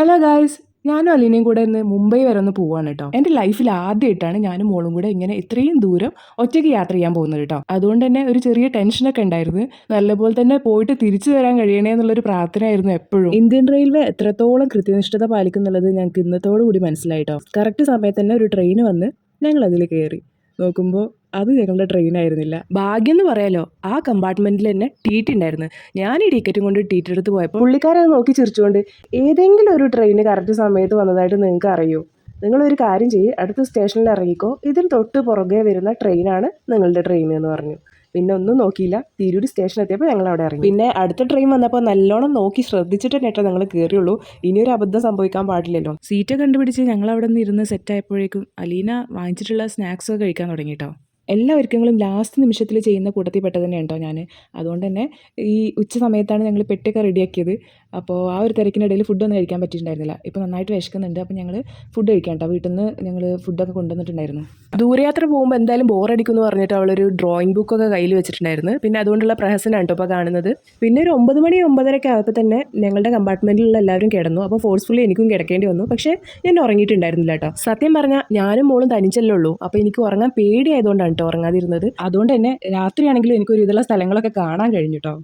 Hello guys, ഞാനും അലീനയും കൂടെ ഇന്ന് മുംബൈ വരെ ഒന്ന് പോവാണ് കേട്ടോ. എൻ്റെ ലൈഫിൽ ആദ്യമായിട്ടാണ് ഞാനും മോളും കൂടെ ഇങ്ങനെ ഇത്രയും ദൂരം ഒറ്റയ്ക്ക് യാത്ര ചെയ്യാൻ പോകുന്നത് കേട്ടോ. അതുകൊണ്ട് തന്നെ ഒരു ചെറിയ ടെൻഷനൊക്കെ ഉണ്ടായിരുന്നു. നല്ലപോലെ തന്നെ പോയിട്ട് തിരിച്ചു വരാൻ കഴിയണേ എന്നുള്ളൊരു പ്രാർത്ഥനയായിരുന്നു എപ്പോഴും. ഇന്ത്യൻ റെയിൽവേ എത്രത്തോളം കൃത്യനിഷ്ഠത പാലിക്കുന്നുള്ളത് ഞങ്ങൾക്ക് ഇന്നത്തോടു കൂടി മനസ്സിലായിട്ടോ. കറക്റ്റ് സമയത്ത് തന്നെ ഒരു ട്രെയിൻ വന്ന് ഞങ്ങൾ അതിൽ കയറി നോക്കുമ്പോൾ അത് ഞങ്ങളുടെ ട്രെയിൻ ആയിരുന്നില്ല. ഭാഗ്യം എന്ന് പറയാലോ, ആ കമ്പാർട്ട്മെന്റിൽ തന്നെ ടി ഉണ്ടായിരുന്നു. ഞാൻ ഈ ടിക്കറ്റും കൊണ്ട് ടി എടുത്ത് പോയപ്പോൾ പുള്ളിക്കാരത് നോക്കി ചിരിച്ചുകൊണ്ട്, ഏതെങ്കിലും ഒരു ട്രെയിൻ കറക്റ്റ് സമയത്ത് വന്നതായിട്ട് നിങ്ങൾക്ക് അറിയോ? നിങ്ങളൊരു കാര്യം ചെയ്യ്, അടുത്ത സ്റ്റേഷനിൽ ഇറങ്ങിക്കോ, ഇതിന് തൊട്ട് പുറകെ വരുന്ന ട്രെയിനാണ് നിങ്ങളുടെ ട്രെയിൻ എന്ന് പറഞ്ഞു. പിന്നെ ഒന്നും നോക്കിയില്ല, തിരൂർ സ്റ്റേഷൻ എത്തിയപ്പോൾ ഞങ്ങൾ അവിടെ ഇറങ്ങി. പിന്നെ അടുത്ത ട്രെയിൻ വന്നപ്പോൾ നല്ലോണം നോക്കി ശ്രദ്ധിച്ചിട്ട് തന്നെ ഞങ്ങൾ കയറിയുള്ളൂ. ഇനിയൊരു അബദ്ധം സംഭവിക്കാൻ പാടില്ലല്ലോ. സീറ്റ് കണ്ടുപിടിച്ച് ഞങ്ങൾ അവിടെ നിന്ന് ഇരുന്ന് സെറ്റ് ആയപ്പോഴേക്കും അലീന വാങ്ങിച്ചിട്ടുള്ള സ്നാക്സൊക്കെ കഴിക്കാൻ തുടങ്ങിയിട്ടോ. എല്ലാ ഒരുക്കങ്ങളും ലാസ്റ്റ് നിമിഷത്തിൽ ചെയ്യുന്ന കൂട്ടത്തിൽ പെട്ടത് തന്നെയാണ് കേട്ടോ ഞാൻ. അതുകൊണ്ട് തന്നെ ഈ ഉച്ച സമയത്താണ് ഞങ്ങൾ പെട്ടിയൊക്കെ റെഡിയാക്കിയത്. അപ്പോൾ ആ ഒരു തിരക്കിനിടയിൽ ഫുഡൊന്നും കഴിക്കാൻ പറ്റിയിട്ടുണ്ടായിരുന്നില്ല. ഇപ്പോൾ നന്നായിട്ട് വിശക്കുന്നുണ്ട്. അപ്പോൾ ഞങ്ങൾ ഫുഡ് കഴിക്കാം കേട്ടോ. വീട്ടിൽ നിന്ന് ഞങ്ങൾ ഫുഡൊക്കെ കൊണ്ടുവന്നിട്ടുണ്ടായിരുന്നു. ദൂരയാത്ര പോകുമ്പോൾ എന്തായാലും ബോറടിക്കുമെന്ന് പറഞ്ഞിട്ട് അവളൊരു ഡ്രോയിങ് ബുക്കൊക്കെ കയ്യിൽ വെച്ചിട്ടുണ്ടായിരുന്നു. പിന്നെ അതുകൊണ്ടുള്ള പ്രഹസനമാണ് കേട്ടോ ഇപ്പോൾ കാണുന്നത്. പിന്നെ ഒരു 9 മണി 9:30 ആയപ്പോൾ തന്നെ ഞങ്ങളുടെ കമ്പാർട്ട്മെൻറ്റിലുള്ള എല്ലാവരും കിടന്നു. അപ്പോൾ ഫോഴ്സ്ഫുള്ളി എനിക്കും കിടക്കേണ്ടി വന്നു. പക്ഷേ ഞാൻ ഉറങ്ങിയിട്ടുണ്ടായിരുന്നില്ല കേട്ടോ. സത്യം പറഞ്ഞാൽ ഞാനും മോളും തനിച്ചല്ലേ ഉള്ളൂ. അപ്പോൾ എനിക്ക് ഉറങ്ങാൻ പേടിയായതുകൊണ്ടാണ് കേട്ടോ ഉറങ്ങാതിരുന്നത്. അതുകൊണ്ട് തന്നെ രാത്രിയാണെങ്കിലും എനിക്കൊരു ഇതുള്ള സ്ഥലങ്ങളൊക്കെ കാണാൻ കഴിഞ്ഞു കേട്ടോ.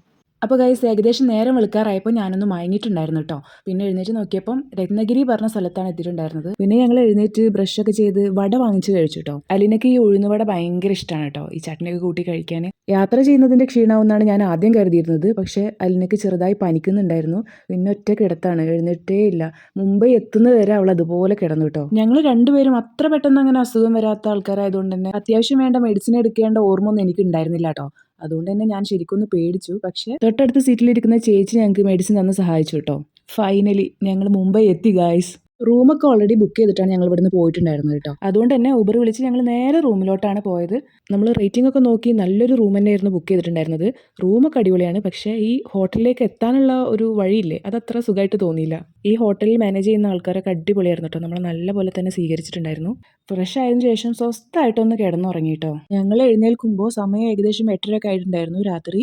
അപ്പോൾ ഗൈസ്, ഏകദേശം നേരം വെളുക്കാറായപ്പോൾ ഞാനൊന്ന് മയങ്ങിയിട്ടുണ്ടായിരുന്നു കേട്ടോ. പിന്നെ എഴുന്നേറ്റ് നോക്കിയപ്പം രത്നഗിരി പറഞ്ഞ സ്ഥലത്താണ് എത്തിയിട്ടുണ്ടായിരുന്നത്. പിന്നെ ഞങ്ങൾ എഴുന്നേറ്റ് ബ്രഷൊക്കെ ചെയ്ത് വട വാങ്ങിച്ച് കഴിച്ചു കേട്ടോ. അലിനക്ക് ഈ ഉഴുന്നുവട ഭയങ്കര ഇഷ്ടമാണ് കേട്ടോ, ഈ ചട്നിയൊക്കെ കൂട്ടി കഴിക്കാൻ. യാത്ര ചെയ്യുന്നതിൻ്റെ ക്ഷീണമാവുമെന്നാണ് ഞാൻ ആദ്യം കരുതിയിരുന്നത്. പക്ഷേ അലിനക്ക് ചെറുതായി പനിക്കുന്നുണ്ടായിരുന്നു. പിന്നെ ഒറ്റ കിടത്താണ്, എഴുന്നേറ്റേ ഇല്ല. മുംബൈ എത്തുന്നത് വരെ അവൾ അതുപോലെ കിടന്നു കേട്ടോ. ഞങ്ങൾ രണ്ടുപേരും അത്ര പെട്ടെന്ന് അങ്ങനെ അസുഖം വരാത്ത ആൾക്കാരായതുകൊണ്ട് തന്നെ അത്യാവശ്യം വേണ്ട മെഡിസിൻ എടുക്കേണ്ട ഓർമ്മ ഒന്നും എനിക്ക് ഉണ്ടായിരുന്നില്ല കേട്ടോ. അതുകൊണ്ട് തന്നെ ഞാൻ ശരിക്കും ഒന്ന് പേടിച്ചു. പക്ഷേ തൊട്ടടുത്ത സീറ്റിലിരിക്കുന്ന ചേച്ചി ഞങ്ങൾക്ക് മെഡിസിൻ തന്ന് സഹായിച്ചു കേട്ടോ. ഫൈനലി ഞങ്ങൾ മുംബൈ എത്തി ഗായ്സ്. റൂമൊക്കെ ഓൾറെഡി ബുക്ക് ചെയ്തിട്ടാണ് ഞങ്ങൾ ഇവിടുന്ന് പോയിട്ടുണ്ടായിരുന്നത് കേട്ടോ. അതുകൊണ്ട് തന്നെ ഊബർ വിളിച്ച് ഞങ്ങൾ നേരെ റൂമിലോട്ടാണ് പോയത്. നമ്മൾ റേറ്റിംഗ് ഒക്കെ നോക്കി നല്ലൊരു റൂം തന്നെയായിരുന്നു ബുക്ക് ചെയ്തിട്ടുണ്ടായിരുന്നത്. റൂമൊക്കെ അടിപൊളിയാണ്. പക്ഷേ ഈ ഹോട്ടലിലേക്ക് എത്താനുള്ള ഒരു വഴിയില്ലേ, അതത്ര സുഖമായിട്ട് തോന്നിയില്ല. ഈ ഹോട്ടലിൽ മാനേജ് ചെയ്യുന്ന ആൾക്കാരൊക്കെ അടിപൊളിയായിരുന്നു കേട്ടോ. നമ്മളെ നല്ല പോലെ തന്നെ സ്വീകരിച്ചിട്ടുണ്ടായിരുന്നു. ഫ്രഷ് ആയതിനു ശേഷം സ്വസ്ഥമായിട്ടൊന്ന് കിടന്നുറങ്ങി കേട്ടോ. ഞങ്ങൾ എഴുന്നേൽക്കുമ്പോൾ സമയം ഏകദേശം 8:30 ആയിട്ടുണ്ടായിരുന്നു രാത്രി.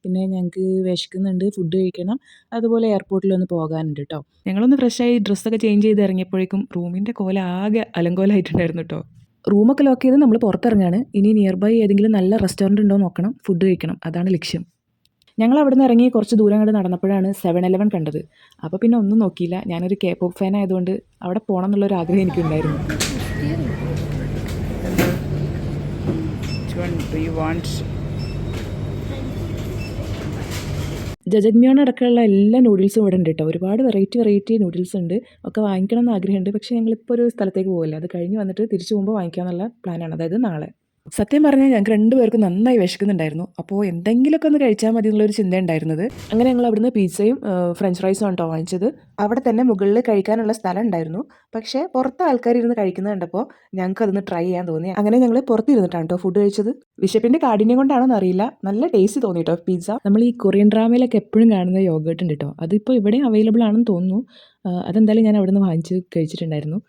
പിന്നെ ഞങ്ങൾക്ക് വിശക്കുന്നുണ്ട്, ഫുഡ് കഴിക്കണം, അതുപോലെ എയർപോർട്ടിലൊന്ന് പോകാനുണ്ട് കേട്ടോ. ഞങ്ങളൊന്ന് ഫ്രഷായി ഡ്രസ്സൊക്കെ ചേഞ്ച് ചെയ്ത് ഇറങ്ങിയപ്പോഴേക്കും റൂമിൻ്റെ കോല ആകെ അലങ്കോലമായിട്ടുണ്ടായിരുന്നു കേട്ടോ. റൂമൊക്കെ ലോക്ക് ചെയ്ത് നമ്മൾ പുറത്തിറങ്ങാണ്. ഇനി നിയർ ബൈ ഏതെങ്കിലും നല്ല റെസ്റ്റോറൻറ്റ് ഉണ്ടോ നോക്കണം, ഫുഡ് കഴിക്കണം, അതാണ് ലക്ഷ്യം. ഞങ്ങൾ അവിടെ നിന്ന് ഇറങ്ങി കുറച്ച് ദൂരം അങ്ങോട്ട് നടന്നപ്പോഴാണ് 7-Eleven കണ്ടത്. അപ്പോൾ പിന്നെ ഒന്നും നോക്കിയില്ല. ഞാനൊരു K-pop ഫാൻ ആയതുകൊണ്ട് അവിടെ പോകണം എന്നുള്ളൊരു ആഗ്രഹം എനിക്കുണ്ടായിരുന്നു. ജജഗ്മ്യോൺ അടക്കമുള്ള എല്ലാ നൂഡിൽസും ഇവിടെ ഉണ്ട് കേട്ടോ. ഒരുപാട് വെറൈറ്റി നൂഡിൽസ് ഉണ്ട്. ഒക്കെ വാങ്ങിക്കണം എന്ന് ആഗ്രഹമുണ്ട്. പക്ഷേ ഞങ്ങളിപ്പോൾ ഒരു സ്ഥലത്തേക്ക് പോകില്ല. അത് കഴിഞ്ഞ് വന്നിട്ട് തിരിച്ചു പോകുമ്പോൾ വാങ്ങിക്കാമെന്നുള്ള പ്ലാനാണ്, അതായത് നാളെ. സത്യം പറഞ്ഞാൽ ഞങ്ങൾക്ക് രണ്ടുപേർക്കും നന്നായി വിശക്കുന്നുണ്ടായിരുന്നു. അപ്പോൾ എന്തെങ്കിലുമൊക്കെ ഒന്ന് കഴിച്ചാൽ മതി എന്നുള്ളൊരു ചിന്ത ഉണ്ടായിരുന്നത്. അങ്ങനെ ഞങ്ങൾ അവിടുന്ന് പിസ്സയും ഫ്രഞ്ച് ഫ്രൈസും ആണ് കേട്ടോ വാങ്ങിച്ചത്. അവിടെ തന്നെ മുകളിൽ കഴിക്കാനുള്ള സ്ഥലം ഉണ്ടായിരുന്നു. പക്ഷേ പുറത്ത് ആൾക്കാർ ഇരുന്ന് കഴിക്കുന്നത് കണ്ടപ്പോൾ ഞങ്ങൾക്ക് അതൊന്ന് ട്രൈ ചെയ്യാൻ തോന്നി. അങ്ങനെ ഞങ്ങൾ പുറത്തിരുന്നിട്ടാണ് കേട്ടോ ഫുഡ് കഴിച്ചത്. വിശപ്പിൻ്റെ കാഠിന്യം കൊണ്ടാണോന്ന് അറിയില്ല, നല്ല ടേസ്റ്റ് തോന്നി കേട്ടോ പിസ്സ. നമ്മൾ ഈ കൊറിയൻ ഡ്രാമയിലൊക്കെ എപ്പോഴും കാണുന്ന യോഗേർട്ട് ഉണ്ട് കേട്ടോ. അതിപ്പോൾ ഇവിടെ അവൈലബിൾ ആണെന്ന് തോന്നുന്നു. അതെന്തായാലും ഞാൻ അവിടെ നിന്ന് വാങ്ങിച്ച് കഴിച്ചിട്ടുണ്ടായിരുന്നു.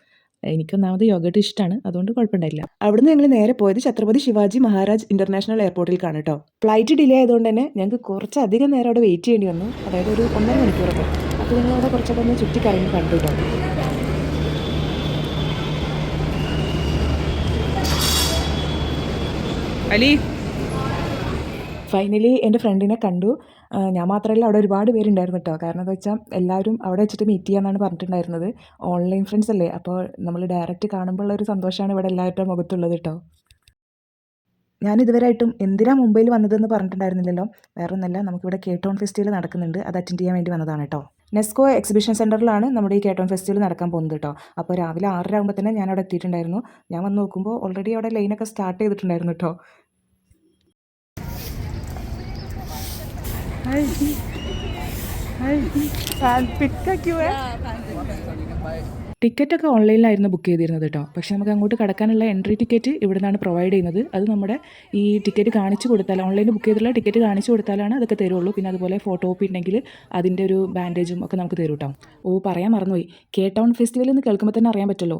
എനിക്കൊന്നാമത് യോഗേർട്ട് ഇഷ്ടമാണ്, അതുകൊണ്ട് കുഴപ്പമുണ്ടായില്ല. അവിടുന്ന് ഞങ്ങൾ നേരെ പോയത് ഛത്രപതി ശിവാജി മഹാരാജ് ഇന്റർനാഷണൽ എയർപോർട്ടിലേക്കാണ് കേട്ടോ. ഫ്ലൈറ്റ് ഡിലേ ആയതുകൊണ്ട് തന്നെ ഞങ്ങൾക്ക് കുറച്ചധികം നേരം അവിടെ വെയിറ്റ് ചെയ്യേണ്ടി വന്നു. അതായത് ഒരു 1.5 മണിക്കൂറൊക്കെ. അപ്പോൾ ഞങ്ങൾ അവിടെ കുറച്ചൊക്കെ ഒന്ന് ചുറ്റിക്കറങ്ങി കണ്ടു കേട്ടോ. ഫൈനലി എൻ്റെ ഫ്രണ്ടിനെ കണ്ടു. ഞാൻ മാത്രമല്ല, അവിടെ ഒരുപാട് പേരുണ്ടായിരുന്നു കേട്ടോ. കാരണം എന്താ വെച്ചാൽ എല്ലാവരും അവിടെ വെച്ചിട്ട് മീറ്റ് ചെയ്യാമെന്നാണ് പറഞ്ഞിട്ടുണ്ടായിരുന്നത്. ഓൺലൈൻ ഫ്രണ്ട്സ് അല്ലേ, അപ്പോൾ നമ്മൾ ഡയറക്റ്റ് കാണുമ്പോൾ ഉള്ളൊരു സന്തോഷമാണ് ഇവിടെ എല്ലാവരുടെ മുഖത്തുള്ളത് കേട്ടോ. ഞാൻ ഇതുവരെയായിട്ടും എന്തിനാ മുംബൈയിൽ വന്നതെന്ന് പറഞ്ഞിട്ടുണ്ടായിരുന്നില്ലല്ലോ. വേറെ ഒന്നല്ല, നമുക്കിവിടെ K-Town ഫെസ്റ്റിവൽ നടക്കുന്നുണ്ട്. അത് അറ്റൻഡ് ചെയ്യാൻ വേണ്ടി വന്നതാണ് കേട്ടോ. നെസ്കോ എക്സിബിഷൻ സെൻറ്ററിലാണ് നമ്മുടെ ഈ K-Town ഫെസ്റ്റിവൽ നടക്കാൻ പോകുന്നത് കേട്ടോ. അപ്പോൾ രാവിലെ 6:30 ആകുമ്പോൾ തന്നെ ഞാൻ അവിടെ എത്തിയിട്ടുണ്ടായിരുന്നു. ഞാൻ വന്ന് നോക്കുമ്പോൾ ഓൾറെഡി അവിടെ ലൈനൊക്കെ സ്റ്റാർട്ട് ചെയ്തിട്ടുണ്ടായിരുന്നു കേട്ടോ. ടിക്കറ്റൊക്കെ ഓൺലൈനിലായിരുന്നു ബുക്ക് ചെയ്തിരുന്നത് കേട്ടോ. പക്ഷേ നമുക്ക് അങ്ങോട്ട് കടക്കാനുള്ള എൻട്രി ടിക്കറ്റ് ഇവിടെ നിന്നാണ് പ്രൊവൈഡ് ചെയ്യുന്നത്. അത് നമ്മുടെ ഈ ടിക്കറ്റ് കാണിച്ചു കൊടുത്താൽ, ഓൺലൈനിൽ ബുക്ക് ചെയ്തിട്ടുള്ള ടിക്കറ്റ് കാണിച്ചു കൊടുത്താലാണ് അതൊക്കെ തരുള്ളൂ. പിന്നെ അതുപോലെ ഫോട്ടോ കോപ്പി ഉണ്ടെങ്കിൽ അതിൻ്റെ ഒരു ബാൻഡേജും ഒക്കെ നമുക്ക് തരും കേട്ടോ. പറയാൻ മറന്നുപോയി, കെ ടൗൺ ഫെസ്റ്റിവൽ എന്ന് കേൾക്കുമ്പോൾ തന്നെ അറിയാൻ പറ്റുമല്ലോ,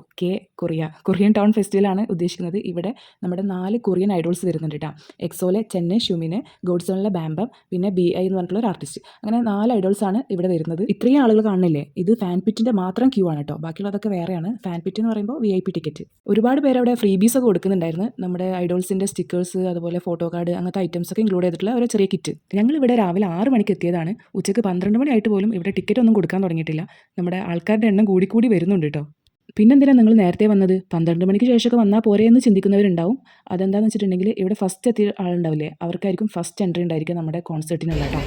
കൊറിയൻ ടൗൺ ഫെസ്റ്റിവലാണ് ഉദ്ദേശിക്കുന്നത്. ഇവിടെ നമ്മുടെ 4 കൊറിയൻ ഐഡോൾസ് വരുന്നുണ്ട് കേട്ടോ. എക്സോലെ, ചെന്നെ ഷുമിന്, ഗോഡ്സോണിലെ ബാംബം, പിന്നെ BI എന്ന് പറഞ്ഞിട്ടുള്ള ഒരു ആർട്ടിസ്റ്റ്. അങ്ങനെ 4 ഐഡോൾസാണ് ഇവിടെ വരുന്നത്. ഇത്രയും ആളുകൾ കാണുന്നില്ലേ, ഇത് ഫാൻ പിറ്റിൻ്റെ മാത്രം ക്യൂ ആണ് കേട്ടോ. ബാക്കിയുള്ളതൊക്കെ വേറെയാണ്. ഫാൻ പിറ്റ് എന്ന് പറയുമ്പോൾ VIP ടിക്കറ്റ്. ഒരുപാട് പേര് അവിടെ ഫ്രീബീസ് ഒക്കെ കൊടുക്കുന്നുണ്ടായിരുന്നു. നമ്മുടെ ഐഡോൾസിൻ്റെ സ്റ്റിക്കേഴ്സ്, അതുപോലെ ഫോട്ടോ കാർഡ്, അങ്ങനത്തെ ഐറ്റംസ് ഒക്കെ ഇൻക്ലൂഡ് ചെയ്തിട്ടുള്ള ഒരു ചെറിയ കിറ്റ്. ഞങ്ങൾ ഇവിടെ രാവിലെ 6 മണിക്ക് എത്തിയതാണ്. ഉച്ചയ്ക്ക് 12 മണിയായിട്ട് പോലും ഇവിടെ ടിക്കറ്റ് ഒന്നും കൊടുക്കാൻ തുടങ്ങിയിട്ടില്ല. നമ്മുടെ ആൾക്കാരുടെ എണ്ണം കൂടി വരുന്നുണ്ട് കേട്ടോ. പിന്നെന്തിനാണ് നിങ്ങൾ നേരത്തെ വന്നത്? 12 മണിക്ക് ശേഷമൊക്കെ വന്നാൽ പോരെ എന്ന് ചിന്തിക്കുന്നവരുണ്ടാവും. അതെന്താണെന്ന് വെച്ചിട്ടുണ്ടെങ്കിൽ ഇവിടെ ഫസ്റ്റ് എത്തിയ ആളുണ്ടാവില്ലേ, അവർക്കായിരിക്കും ഫസ്റ്റ് എൻട്രി ഉണ്ടായിരിക്കും നമ്മുടെ കോൺസേർട്ടിനുള്ള കേട്ടോ.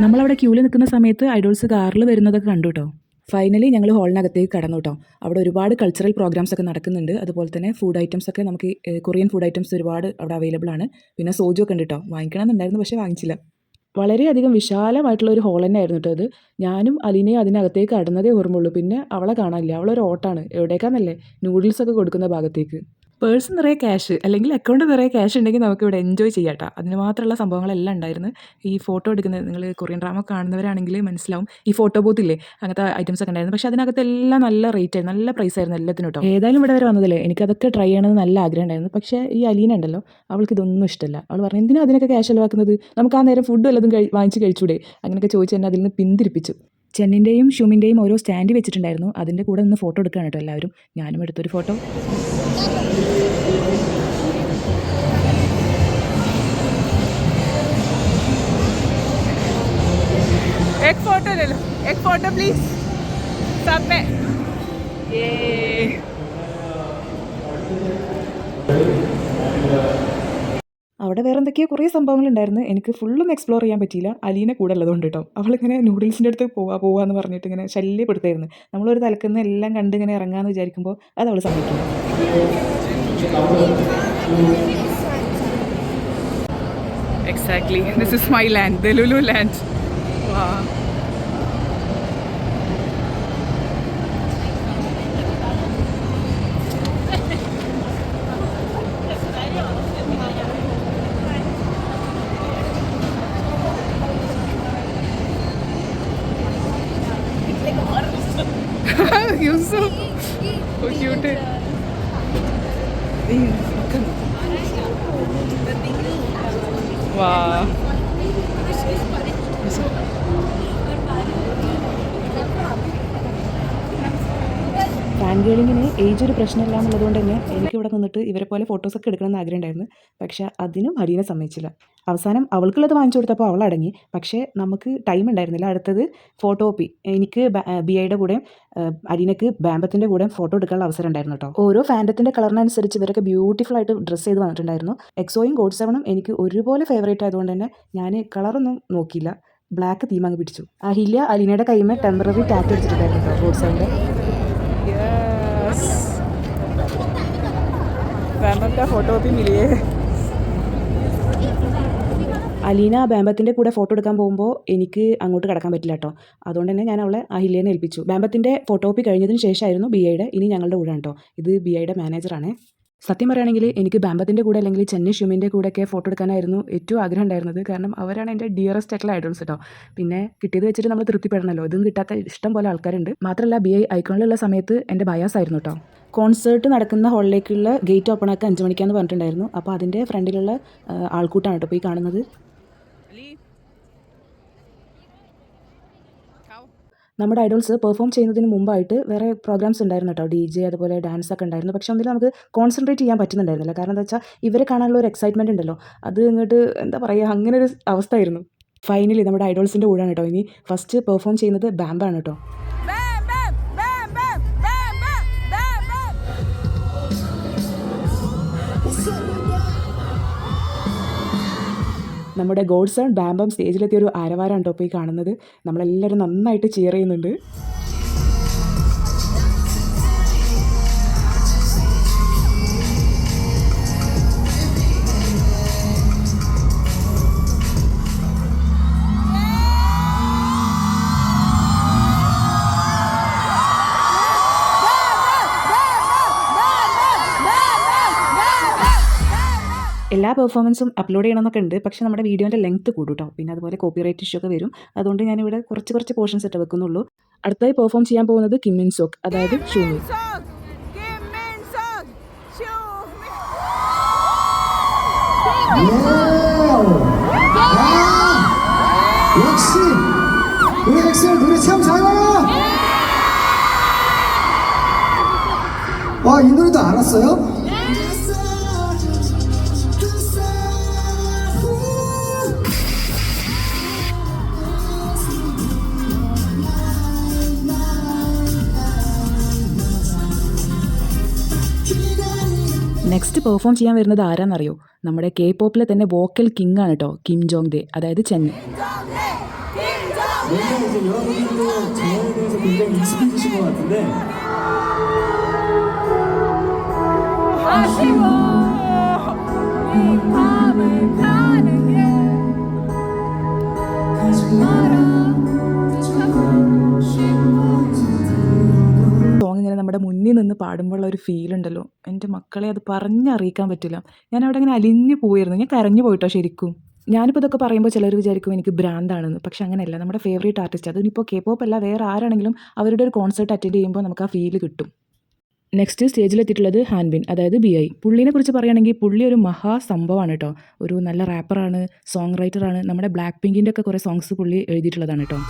നമ്മളവിടെ ക്യൂവിൽ നിൽക്കുന്ന സമയത്ത് ഐഡോൾസ് കാറിൽ വരുന്നതൊക്കെ കണ്ടു കേട്ടോ. ഫൈനലി ഞങ്ങൾ ഹാളിനകത്തേക്ക് കടന്നു കേട്ടോ. അവിടെ ഒരുപാട് കൾച്ചറൽ പ്രോഗ്രാംസ് ഒക്കെ നടക്കുന്നുണ്ട്. അതുപോലെ തന്നെ ഫുഡ് ഐറ്റംസ് ഒക്കെ നമുക്ക് കൊറിയൻ ഫുഡ് ഐറ്റംസ് ഒരുപാട് അവിടെ അവൈലബിൾ ആണ്. പിന്നെ സോജു ഒക്കെ ഉണ്ട് കേട്ടോ. വാങ്ങിക്കണമെന്നുണ്ടായിരുന്നു, പക്ഷേ വാങ്ങിച്ചില്ല. വളരെയധികം വിശാലമായിട്ടുള്ള ഒരു ഹോൾ തന്നെ ആയിരുന്നു കേട്ടോ അത്. ഞാനും അലീനയും അതിനകത്തേക്ക് കടന്നതേ ഓർമ്മയുള്ളൂ. പിന്നെ അവളെ കാണാനില്ല. അവളൊരു ഓട്ടാണ്. എവിടേക്കാന്നല്ലേ, നൂഡിൽസൊക്കെ കൊടുക്കുന്ന ഭാഗത്തേക്ക്. പേഴ്സ് നിറയെ ക്യാഷ് അല്ലെങ്കിൽ അക്കൗണ്ട് നിറയെ ക്യാഷ് ഉണ്ടെങ്കിൽ നമുക്ക് ഇവിടെ എൻജോയ് ചെയ്യാം കേട്ടോ. അതിന് മാത്രമുള്ള സംഭവങ്ങളെല്ലാം ഉണ്ടായിരുന്നു. ഈ ഫോട്ടോ എടുക്കുന്നത്, നിങ്ങൾ കൊറിയൻ ഡ്രാമ കാണുന്നവരാണെങ്കിൽ മനസ്സിലാവും, ഈ ഫോട്ടോ ബൂത്തില്ലേ, അങ്ങനത്തെ ഐറ്റംസ് ഒക്കെ ഉണ്ടായിരുന്നു. പക്ഷേ അതിനകത്തെല്ലാം നല്ല റേറ്റ് ആയിരുന്നു, നല്ല പ്രൈസ് ആയിരുന്നു എല്ലാത്തിനും കേട്ടോ. ഏതായാലും ഇവിടെ വരെ വന്നതല്ലേ, എനിക്കതൊക്കെ ട്രൈ ചെയ്യണമെന്ന് നല്ല ആഗ്രഹം ഉണ്ടായിരുന്നു. പക്ഷേ ഈ അലീന ഉണ്ടല്ലോ, അവൾക്ക് ഇതൊന്നും ഇഷ്ടമല്ല. അവൾ പറഞ്ഞു, എന്തിനാ അതിനൊക്കെ ക്യാഷ് ചിലവാക്കുന്നത്, നമുക്ക് ആ നേരം ഫുഡ് വല്ലതും വാങ്ങിച്ച് കഴിച്ചൂടെ, അങ്ങനെയൊക്കെ ചോദിച്ച് തന്നെ അതിൽ നിന്ന് പിന്തിരിപ്പിച്ചു. ചെന്നിൻ്റെയും ഷുമിൻ്റെയും ഓരോ സ്റ്റാൻഡ് വെച്ചിട്ടുണ്ടായിരുന്നു. അതിൻ്റെ കൂടെ നിന്ന് ഫോട്ടോ എടുക്കുകയാണ് കേട്ടോ എല്ലാവരും. ഞാനും എടുത്തൊരു ഫോട്ടോ. एक फोटो ले लो, एक फोटो प्लीज सब में। ये അവിടെ വേറെ എന്തൊക്കെയോ കുറേ സംഭവങ്ങളുണ്ടായിരുന്നു. എനിക്ക് ഫുള്ളൊന്നും എക്സ്പ്ലോർ ചെയ്യാൻ പറ്റിയില്ല, അലീന കൂടെ ഉള്ളതുകൊണ്ട് കേട്ടോ. അവളിങ്ങനെ നൂഡിൽസിൻ്റെ അടുത്ത് പോവാന്ന് പറഞ്ഞിട്ട് ഇങ്ങനെ ശല്യപ്പെടുത്തായിരുന്നു. നമ്മളൊരു തലക്കുന്ന എല്ലാം കണ്ട് ഇങ്ങനെ ഇറങ്ങാമെന്ന് വിചാരിക്കുമ്പോൾ അത് അവൾ സമ്മതിക്കില്ല. Exactly, this is my land, the Lulu land. Wow. You're so cute. Wow. Fan ഗേളിങ്ങിന് ഏജ് ഒരു പ്രശ്നമില്ല എന്നുള്ളതുകൊണ്ട് തന്നെ എനിക്കിവിടെ നിന്നിട്ട് ഇവരെ പോലെ ഫോട്ടോസൊക്കെ എടുക്കണമെന്ന് ആഗ്രഹം ഉണ്ടായിരുന്നു. പക്ഷേ അതിനും അലീന സമ്മതിച്ചില്ല. അവസാനം അവൾക്കുള്ളത് വാങ്ങിച്ചു കൊടുത്തപ്പോൾ അവൾ അടങ്ങി. പക്ഷേ നമുക്ക് ടൈം ഉണ്ടായിരുന്നില്ല. അടുത്തത് ഫോട്ടോ കോപ്പി. എനിക്ക് BIയുടെ കൂടെ, അലീനക്ക് ബാമ്പത്തിൻ്റെ കൂടെ ഫോട്ടോ എടുക്കാനുള്ള അവസരം ഉണ്ടായിരുന്നു കേട്ടോ. ഓരോ ഫാൻഡത്തിൻ്റെ കളറിനനുസരിച്ച് ഇവരൊക്കെ ബ്യൂട്ടിഫുൾ ആയിട്ട് ഡ്രസ്സ് ചെയ്ത് വന്നിട്ടുണ്ടായിരുന്നു. എക്സോയും ഗോഡ്7ഉം എനിക്ക് ഒരുപോലെ ഫേവറേറ്റ് ആയതുകൊണ്ട് തന്നെ ഞാൻ കളറൊന്നും നോക്കിയില്ല, ബ്ലാക്ക് തീം അങ്ങ് പിടിച്ചു. അഹില്യ അലീനയുടെ കൈമേ ടെമ്പററി ടാറ്റു എടുത്തിട്ടുണ്ടായിരുന്നു കേട്ടോ ഗോഡ്7ൻ്റെ. फोटो भी मिली है। അലീന ബാമ്പത്തിൻ്റെ കൂടെ ഫോട്ടോ എടുക്കാൻ പോകുമ്പോൾ എനിക്ക് അങ്ങോട്ട് കിടക്കാൻ പറ്റില്ല കേട്ടോ. അതുകൊണ്ട് തന്നെ ഞാൻ അവളെ അഹില്യനെ ഏൽപ്പിച്ചു. ബാമ്പത്തിൻ്റെ ഫോട്ടോ കോപ്പി കഴിഞ്ഞതിന് ശേഷമായിരുന്നു BIയുടെ. ഇനി ഞങ്ങളുടെ കൂടെ കേട്ടോ. ഇത് BIയുടെ മാനേജറാണ്. സത്യം പറയുകയാണെങ്കിൽ എനിക്ക് ബാമ്പത്തിൻ്റെ കൂടെ അല്ലെങ്കിൽ ചെന്നൈ ഷ്യൂമിൻ്റെ കൂടെയൊക്കെ ഫോട്ടോ എടുക്കാനായിരുന്നു ഏറ്റവും ആഗ്രഹം ഉണ്ടായിരുന്നത്. കാരണം അവരാണ് എൻ്റെ ഡിയറസ്റ്റ് ആയിട്ടുള്ള ഐഡോൾസ് കേട്ടോ. പിന്നെ കിട്ടിയത് വെച്ചിട്ട് നമ്മൾ തൃപ്തിപ്പെടണമല്ലോ. ഇതും കിട്ടാത്ത ഇഷ്ടം പോലെ ആൾക്കാരുണ്ട്. മാത്രമല്ല BI ഐക്കോണിലുള്ള സമയത്ത് എൻ്റെ ബയാസ് ആയിരുന്നു കേട്ടോ. കോൺസേർട്ട് നടക്കുന്ന ഹാളിലേക്കുള്ള ഗേറ്റ് ഓപ്പൺ ആക്കാൻ 5 മണിക്കാന്ന് പറഞ്ഞിട്ടുണ്ടായിരുന്നു. അപ്പോൾ അതിൻ്റെ ഫ്രണ്ടിലുള്ള ആൾക്കൂട്ടാണ് കേട്ടോ പോയി കാണുന്നത്. നമ്മുടെ ഐഡോൾസ് പെർഫോം ചെയ്യുന്നതിന് മുമ്പായിട്ട് വേറെ പ്രോഗ്രാംസ് ഉണ്ടായിരുന്നു കേട്ടോ. DJ അതുപോലെ ഡാൻസ് ഒക്കെ ഉണ്ടായിരുന്നു. പക്ഷേ ഒന്നിലും നമുക്ക് കോൺസെൻട്രേറ്റ് ചെയ്യാൻ പറ്റുന്നുണ്ടായിരുന്നില്ല. കാരണം എന്താ വെച്ചാൽ ഇവരെ കാണാനുള്ള ഒരു എക്സൈറ്റ്മെൻറ്റ് ഉണ്ടല്ലോ, അത് ഇങ്ങോട്ട് എന്താ പറയുക, അങ്ങനെ ഒരു അവസ്ഥയായിരുന്നു. ഫൈനലി നമ്മുടെ ഐഡോൾസിൻ്റെ കൂടെയാണ് കേട്ടോ ഇനി ഫസ്റ്റ് പെർഫോം ചെയ്യുന്നത് ബാമ്പാണ് കേട്ടോ. നമ്മുടെ ഗോഡ്സൺ ബാമ്പം സ്റ്റേജിലെത്തിയ ഒരു ആരവാരാണ് കേട്ടോ പോയി കാണുന്നത്. നമ്മളെല്ലാവരും നന്നായിട്ട് ചിയർ ചെയ്യുന്നുണ്ട്. എല്ലാ പെർഫോമൻസും അപ്ലോഡ് ചെയ്യണമെന്നൊക്കെ ഉണ്ട്, പക്ഷേ നമ്മുടെ വീഡിയോൻ്റെ ലെങ്ത്ത് കൂടും കേട്ടോ. പിന്നെ അതുപോലെ കോപ്പിറൈറ്റ് ഇഷ്യൂ ഒക്കെ വരും. അതുകൊണ്ട് ഞാനിവിടെ കുറച്ച് പോർഷൻസ് ഇട്ട് വെക്കുന്നുള്ളൂ. അടുത്തായി പെർഫോം ചെയ്യാൻ പോകുന്നത് കിം മിൻ സോക്ക്, അതായത് ഷൂമി. 역시 우리 엑셀 노래 참 잘해요. 와, 이 노래도 알았어요? നെക്സ്റ്റ് പെർഫോം ചെയ്യാൻ വരുന്നത് ആരാന്നറിയോ? നമ്മുടെ കെ പോപ്പിലെ തന്നെ വോക്കൽ കിങ് ആണ് കേട്ടോ, കിം ജോങ് ദേ, അതായത് ചെന്ന്. 뭔가 이제 여러분들도 저에 대해서 굉장히 익숙해지신 것 같은데 아쉬워 이 밤을 가는 게 സോങ് ഇങ്ങനെ നമ്മുടെ മുന്നിൽ നിന്ന് പാടുമ്പോഴുള്ള ഒരു ഫീൽ ഉണ്ടല്ലോ, എൻ്റെ മക്കളെ അത് പറഞ്ഞറിയിക്കാൻ പറ്റില്ല. ഞാൻ അവിടെ ഇങ്ങനെ അലിഞ്ഞു പോയിരുന്നു, ഞാൻ കരഞ്ഞു പോയിട്ടോ ശരിക്കും. ഞാനിപ്പോൾ ഇതൊക്കെ പറയുമ്പോൾ ചിലർ വിചാരിക്കും എനിക്ക് ഭ്രാന്താണെന്ന്, പക്ഷെ അങ്ങനെയല്ല. നമ്മുടെ ഫേവറേറ്റ് ആർട്ടിസ്റ്റ്, അതിനിപ്പോൾ കെ പോപ്പ് അല്ല വേറെ ആരാണെങ്കിലും അവരുടെ ഒരു കോൺസേർട്ട് അറ്റൻഡ് ചെയ്യുമ്പോൾ നമുക്ക് ആ ഫീൽ കിട്ടും. നെക്സ്റ്റ് സ്റ്റേജിലെത്തിയിട്ടുള്ളത് ഹാൻബിൻ, അതായത് BI. പുള്ളീനെ കുറിച്ച് പറയുകയാണെങ്കിൽ പുള്ളി ഒരു മഹാസംഭവമാണ് കേട്ടോ. ഒരു നല്ല റാപ്പറാണ്, സോങ് റൈറ്ററാണ്. നമ്മുടെ ബ്ലാക്ക് പിങ്കിൻ്റെ ഒക്കെ കുറേ സോങ്സ് പുള്ളി എഴുതിയിട്ടുള്ളതാണ് കേട്ടോ.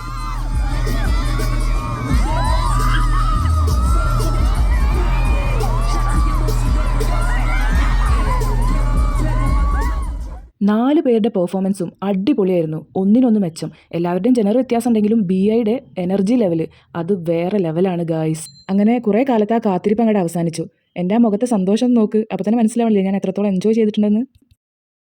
നാല് പേരുടെ പെർഫോമൻസും അടിപൊളിയായിരുന്നു, ഒന്നിനൊന്ന് മെച്ചം. എല്ലാവരുടെയും ജനറൽ വ്യത്യാസം ഉണ്ടെങ്കിലും BIയുടെ എനർജി ലെവൽ അത് വേറെ ലെവലാണ് ഗായ്സ്. അങ്ങനെ കുറേ കാലത്ത് ആ കാത്തിരിപ്പ് അങ്ങോട്ട് അവസാനിച്ചു. എൻ്റെ ആ മുഖത്തെ സന്തോഷം നോക്ക്, അപ്പോൾ തന്നെ മനസ്സിലാവണില്ലേ ഞാൻ എത്രത്തോളം എൻജോയ് ചെയ്തിട്ടുണ്ടെന്ന്.